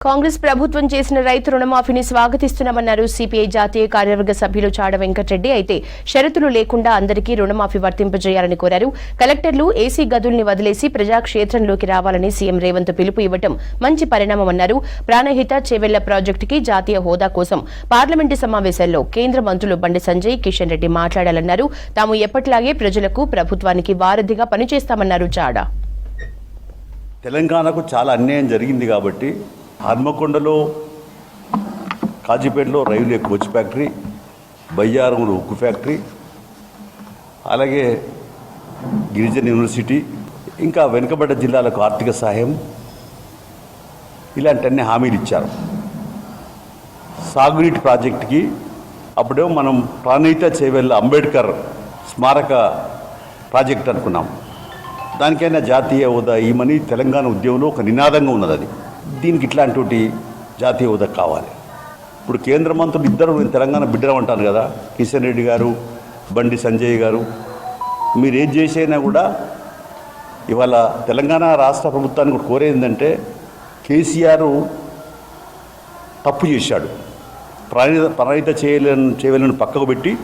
కాంగ్రెస్ ప్రభుత్వం చేసిన రైతు రుణమాఫీని స్వాగతిస్తున్నామన్నారు సిపిఐ జాతీయ కార్యవర్గ సభ్యులు చాడ వెంకటరెడ్డి. అయితే షరతులు లేకుండా అందరికీ రుణమాఫీ వర్తింపజేయాలని కోరారు. కలెక్టర్లు ఏసీ గదుల్ని వదిలేసి ప్రజాక్షేత్రంలోకి రావాలని సీఎం రేవంత్ పిలుపు ఇవ్వడం మంచి పరిణామమన్నారు. ప్రాణహిత చేవెళ్ల ప్రాజెక్టుకి జాతీయ హోదా కోసం పార్లమెంటు సమావేశాల్లో కేంద్ర మంత్రులు బండి సంజయ్, కిషన్ రెడ్డి మాట్లాడాలన్నారు. తాము ఎప్పటిలాగే ప్రజలకు, ప్రభుత్వానికి వారధిగా పనిచేస్తామన్నారు చాడ. తెలంగాణకు చాలా అన్యాయం జరిగింది కాబట్టి హన్మకొండలో, కాజీపేటలో రైల్వే కోచ్ ఫ్యాక్టరీ, బయ్యారంలో ఉక్కు ఫ్యాక్టరీ, అలాగే గిరిజన యూనివర్సిటీ, ఇంకా వెనుకబడ్డ జిల్లాలకు ఆర్థిక సహాయం, ఇలాంటివన్నీ హామీలు ఇచ్చారు. సాగునీటి ప్రాజెక్టుకి అప్పుడేమో మనం ప్రాణహిత చేవెళ్ల అంబేద్కర్ స్మారక ప్రాజెక్ట్ అనుకున్నాం. దానికైనా జాతీయ హోదా ఇమని తెలంగాణ ఉద్యమంలో ఒక నినాదంగా ఉన్నది. అది దీనికి ఇట్లాంటి జాతీయ హోదా కావాలి. ఇప్పుడు కేంద్ర మంత్రులు ఇద్దరు తెలంగాణ బిడ్డలు అంటారు కదా, కిషన్ రెడ్డి గారు, బండి సంజయ్ గారు. మీరు ఏం చేసైనా కూడా ఇవాళ తెలంగాణ రాష్ట్ర ప్రభుత్వానికి కోరేందంటే కేసీఆర్ తప్పు చేశాడు. ప్రణాళిక చేయలేని పక్కకు పెట్టి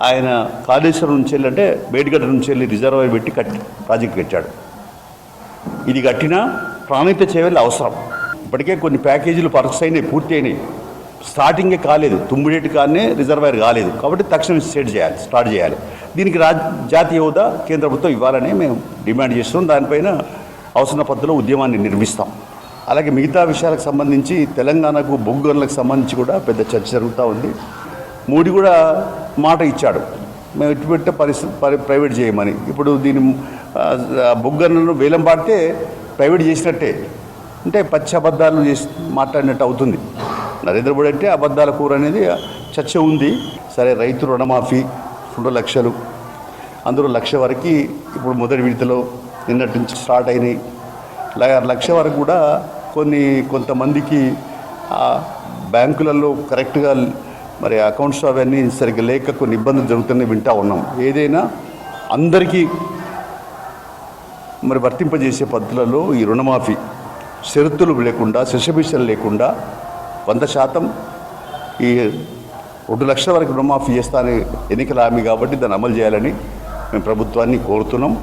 ఆయన కాళేశ్వరం నుంచి వెళ్ళంటే బేటిగడ్డ నుంచి వెళ్ళి రిజర్వాయర్ పెట్టి ప్రాజెక్ట్ కట్టాడు. ఇది కట్టినా ప్రాణహిత చేవెళ్ళ అవసరం. ఇప్పటికే కొన్ని ప్యాకేజీలు పర్స్ అయినాయి, పూర్తి అయినాయి. స్టార్టింగే కాలేదు, తుమ్మిడేటి కానీ రిజర్వాయర్ కాలేదు. కాబట్టి తక్షణం స్టార్ట్ చేయాలి. దీనికి జాతీయ హోదా కేంద్ర ప్రభుత్వం ఇవ్వాలని మేము డిమాండ్ చేస్తున్నాం. దానిపైన అవసర పద్ధతిలో ఉద్యమాన్ని నిర్మిస్తాం. అలాగే మిగతా విషయాలకు సంబంధించి తెలంగాణకు బొగ్గు గనులకు సంబంధించి కూడా పెద్ద చర్చ జరుగుతూ ఉంది. మోడీ కూడా మాట ఇచ్చాడు, మేము ఇటువంటి ప్రైవేట్ చేయమని. ఇప్పుడు దీని బొగ్గు గనులను వేలం పాడితే ప్రైవేట్ చేసినట్టే, అంటే పచ్చి అబద్ధాలు చేసి మాట్లాడినట్టు అవుతుంది. నరేంద్ర మోడీ అంటే అబద్ధాల కూర అనేది చర్చ ఉంది. సరే, రైతు రుణమాఫీ 2 లక్షలు, అందులో 1 లక్ష వరకు ఇప్పుడు మొదటి విడతలో నిన్నటి నుంచి స్టార్ట్ అయినాయి. 1 లక్ష వరకు కూడా కొంతమందికి బ్యాంకులలో కరెక్ట్గా మరి అకౌంట్స్ అవన్నీ సరిగ్గా లేక కొన్ని ఇబ్బందులు జరుగుతున్నాయి, వింటూ ఉన్నాం. ఏదైనా అందరికీ మరి వర్తింపజేసే పద్ధతులలో ఈ రుణమాఫీ షరతులు లేకుండా, శిశబిషలు లేకుండా 100% ఈ 2 లక్షల వరకు రుణమాఫీ చేస్తానని ఎన్నికల హామీ కాబట్టి దాన్ని అమలు చేయాలని మేము ప్రభుత్వాన్ని కోరుతున్నాం.